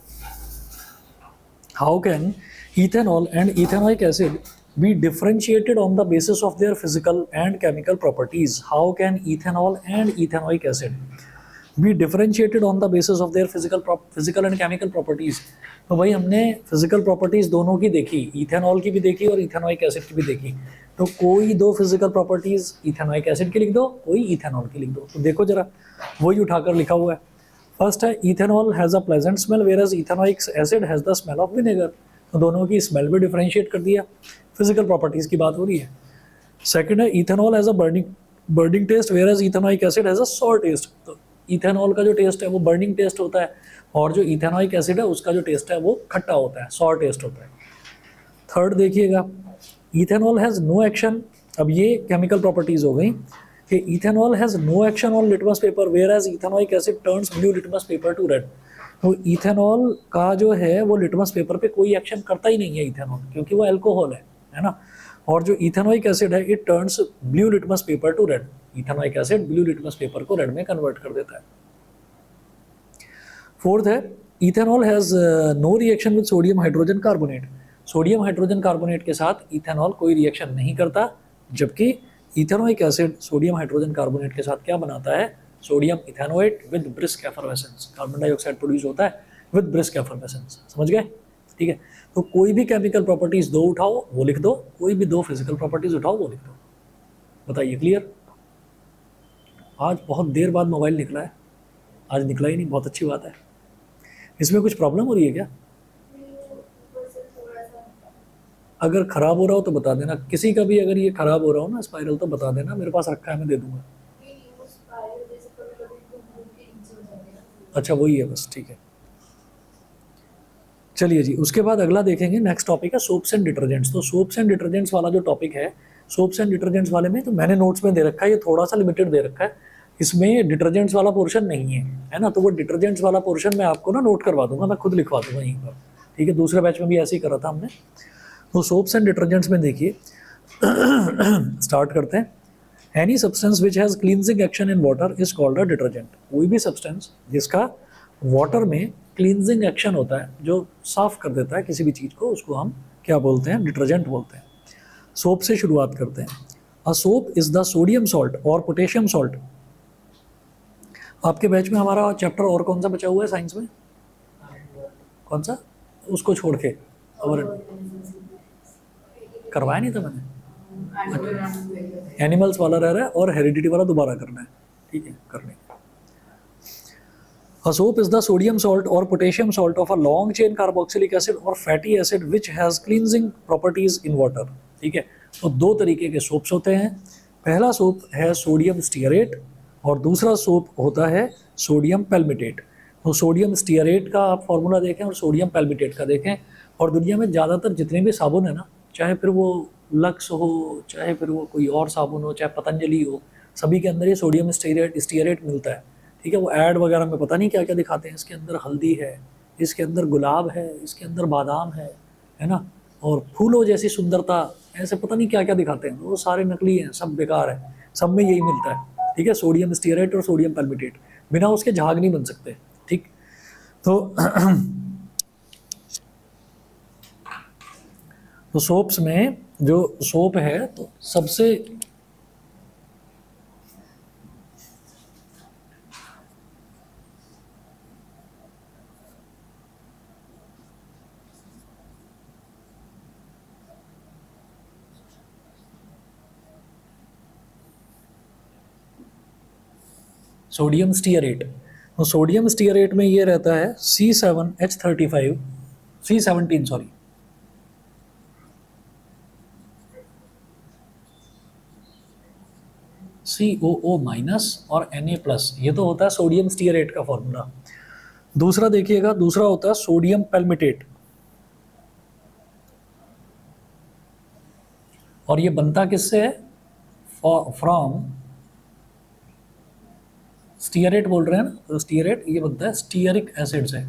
be differentiated on the basis of their physical and chemical properties? How can ethanol and ethanoic acid be differentiated on the basis of their physical and chemical properties? तो भाई हमने physical properties दोनों की देखी, ethanol की भी देखी और इथेनोइक एसिड की भी देखी। तो कोई दो फिजिकल प्रॉपर्टीज इथेनोइक एसिड की लिख दो, कोई इथेनॉल की लिख दो। तो देखो जरा, वही उठाकर लिखा हुआ है। फर्स्ट है, ethanol has a pleasant smell whereas ethanoic acid has the smell of vinegar. तो दोनों की स्मेल भी डिफरेंशिएट कर दिया, फिजिकल प्रॉपर्टीज की बात हो रही है। सेकंड है, ethanol has a burning taste whereas ethanoic acid has a sour taste. तो इथेनॉल का जो टेस्ट है वो बर्निंग टेस्ट होता है, और जो इथेनोइक एसिड है उसका जो टेस्ट है वो खट्टा होता है, सॉर टेस्ट होता है। थर्ड देखिएगा, इथेनॉल हैज़ नो एक्शन। अब ये केमिकल प्रॉपर्टीज हो गई कि ethanol has no action on litmus paper whereas ethanoic acid turns blue litmus paper to red. तो इथेनॉल का जो है वो लिटमस पेपर पे कोई एक्शन करता ही नहीं है इथेनॉल, क्योंकि वो अल्कोहल है ना। और जो इथेनोइक एसिड है, it turns blue litmus paper to red. Ethanoic acid blue litmus paper को रेड में कन्वर्ट कर देता है। फोर्थ है, ethanol has no reaction with sodium hydrogen carbonate. Sodium hydrogen carbonate के साथ इथेनॉल कोई रिएक्शन नहीं करता, जबकि ethanoic acid sodium hydrogen carbonate के साथ क्या बनाता है? Sodium ethanoate with brisk effervescence. Carbon dioxide produce होता है विद ब्रिस्क एफर्वेसेंस। समझ गए? ठीक है, तो कोई भी केमिकल प्रॉपर्टीज दो उठाओ वो लिख दो, कोई भी दो फिजिकल प्रॉपर्टीज उठाओ वो लिख दो। बताइए, क्लियर? आज बहुत देर बाद मोबाइल निकला है, आज निकला ही नहीं, बहुत अच्छी बात है। इसमें कुछ प्रॉब्लम हो रही है क्या? अगर ख़राब हो रहा हो तो बता देना, किसी का भी अगर ये ख़राब हो रहा हो ना स्पाइरल, तो बता देना, मेरे पास रखा है, मैं दे दूंगा। अच्छा वही है बस, ठीक है। चलिए जी, उसके बाद अगला देखेंगे, नेक्स्ट टॉपिक है सोप्स एंड डिटर्जेंट्स। तो सोप्स एंड डिटर्जेंट्स वाला जो टॉपिक है, सोप्स एंड डिटर्जेंट्स वाले में तो मैंने नोट्स में दे रखा है, ये थोड़ा सा लिमिटेड दे रखा है, इसमें डिटर्जेंट्स वाला पोर्शन नहीं है ना। तो वो डिटर्जेंट्स वाला पोर्शन मैं आपको ना नोट करवा दूंगा, मैं खुद लिखवा दूंगा यहीं पर, ठीक है। दूसरे बैच में भी ऐसे ही करा था हमने। तो सोप्स एंड डिटर्जेंट्स में देखिए स्टार्ट करते हैं। Any substance which has cleansing action in water is called a detergent. कोई भी सब्सटेंस जिसका वाटर में क्लींजिंग एक्शन होता है, जो साफ कर देता है किसी भी चीज़ को, उसको हम क्या बोलते हैं? डिटर्जेंट बोलते हैं। सोप से शुरुआत करते हैं। A soap is the sodium salt और पोटेशियम सॉल्ट। आपके बैच में हमारा चैप्टर और कौन सा बचा हुआ है साइंस में? कौन सा? उसको छोड़ के और करवाया नहीं था मैंने। एनिमल्स वाला रह रहा है और हेरिडिटी वाला दोबारा करना है, ठीक है, करने। A soap is the sodium salt or potassium salt of a long chain carboxylic acid or fatty acid which has cleansing properties in water। ठीक है, तो दो तरीके के सोप्स होते हैं। पहला सोप है सोडियम स्टीयरेट और दूसरा सोप होता है सोडियम पैल्मिटेट। तो सोडियम स्टीयरेट का आप फॉर्मूला देखें और सोडियम पैल्मिटेट का देखें। और दुनिया में ज़्यादातर जितने भी साबुन है ना, चाहे फिर वो लक्स हो, चाहे फिर वो कोई और साबुन हो, चाहे पतंजलि हो, सभी के अंदर ये सोडियम स्टीयरेट मिलता है, ठीक है। वो ऐड वगैरह में पता नहीं क्या क्या दिखाते हैं, इसके अंदर हल्दी है, इसके अंदर गुलाब है, इसके अंदर बादाम है ना, और फूलों जैसी सुंदरता, ऐसे पता नहीं क्या क्या दिखाते हैं, वो सारे नकली हैं, सब बेकार है, सब में यही मिलता है, ठीक है। सोडियम स्टीयरेट और सोडियम पैल्मिटेट, बिना उसके झाग नहीं बन सकते, ठीक। तो सोप्स में जो सोप है, तो सबसे सोडियम स्टीयरेट, तो सोडियम स्टीयरेट में ये रहता है C7H35, C17 sorry, COO minus और Na प्लस, ये तो होता है सोडियम स्टीयरेट का फॉर्मूला। दूसरा देखिएगा, दूसरा होता है सोडियम पैल्मिटेट, और ये बनता किससे है? फ्रॉम स्टीयरेट बोल रहे हैं ना, तो स्टीयरेट ये बनता है स्टीयरिक एसिड से।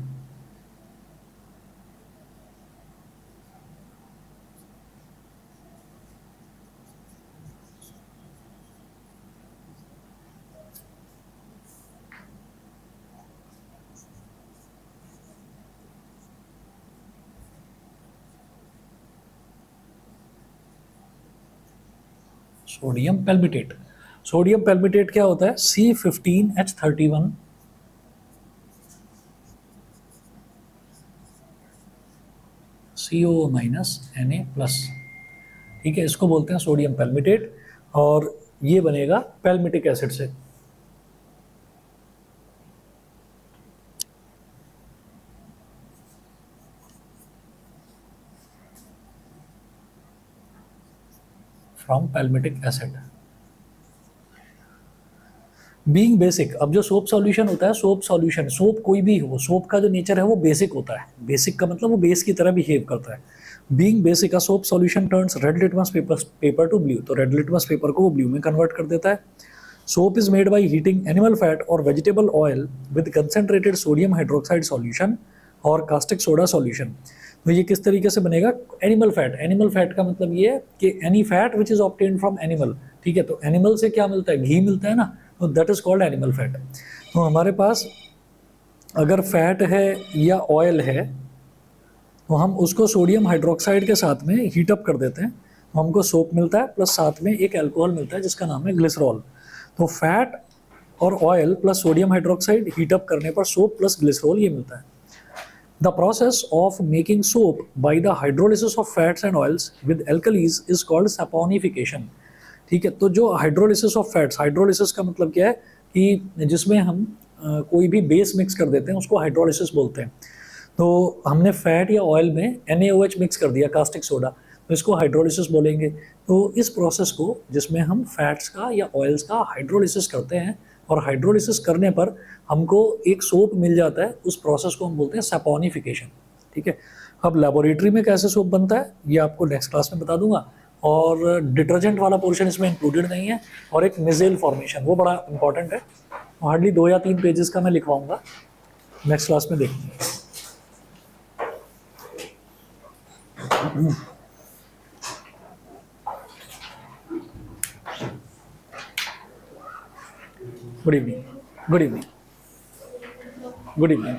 सोडियम पैल्मिटेट, सोडियम पैल्मिटेट क्या होता है? C15H31 CO minus Na plus, ठीक है, इसको बोलते हैं सोडियम पैल्मिटेट, और ये बनेगा पैल्मिटिक एसिड से। From palmitic acid. Being basic, अब जो सोप सॉल्यूशन होता है, सोप सॉल्यूशन, सोप कोई भी हो, सोप का जो नेचर है वो बेसिक होता है। बेसिक का मतलब वो बेस की तरह बिहेव करता है। Being basic, a soap solution turns red litmus paper to blue, तो रेड लिटमस पेपर को वो ब्लू में कन्वर्ट कर देता है। Soap is made by heating animal fat और vegetable oil with concentrated sodium hydroxide solution और कास्टिक सोडा सॉल्यूशन। तो ये किस तरीके से बनेगा? एनिमल फैट, एनिमल फैट का मतलब ये है कि any fat which is obtained from animal, ठीक है। तो एनिमल से क्या मिलता है? घी मिलता है ना, तो that is called animal fat. तो हमारे पास अगर फैट है या ऑयल है, तो हम उसको सोडियम हाइड्रोक्साइड के साथ में हीटअप कर देते हैं, तो हमको सोप मिलता है, प्लस साथ में एक अल्कोहल मिलता है जिसका नाम है ग्लिसरॉल। तो फैट और oil plus sodium hydroxide heat up करने पर सोप प्लस ग्लिसरॉल ये मिलता है। The process of making soap by the hydrolysis of fats and oils with alkalis is called saponification, ठीक है। तो जो हाइड्रोलिसिस ऑफ फैट्स, हाइड्रोलिसिस का मतलब क्या है कि जिसमें हम कोई भी बेस मिक्स कर देते हैं उसको हाइड्रोलिसिस बोलते हैं। तो हमने फैट या ऑयल में NaOH मिक्स कर दिया, कास्टिक सोडा, तो इसको हाइड्रोलिसिस बोलेंगे। तो इस प्रोसेस को जिसमें हम फैट्स का या ऑयल्स का हाइड्रोलिसिस करते हैं और हाइड्रोलिसिस करने पर हमको एक सोप मिल जाता है, उस प्रोसेस को हम बोलते हैं सैपोनिफिकेशन। ठीक है, अब लेबोरेटरी में कैसे सोप बनता है ये आपको नेक्स्ट क्लास में बता दूंगा, और डिटर्जेंट वाला पोर्शन इसमें इंक्लूडेड नहीं है, और एक निजेल फॉर्मेशन वो बड़ा इंपॉर्टेंट है, हार्डली 2 या 3 पेजेस का मैं लिखवाऊंगा, नेक्स्ट क्लास में देखेंगे। Good evening, good evening, good evening.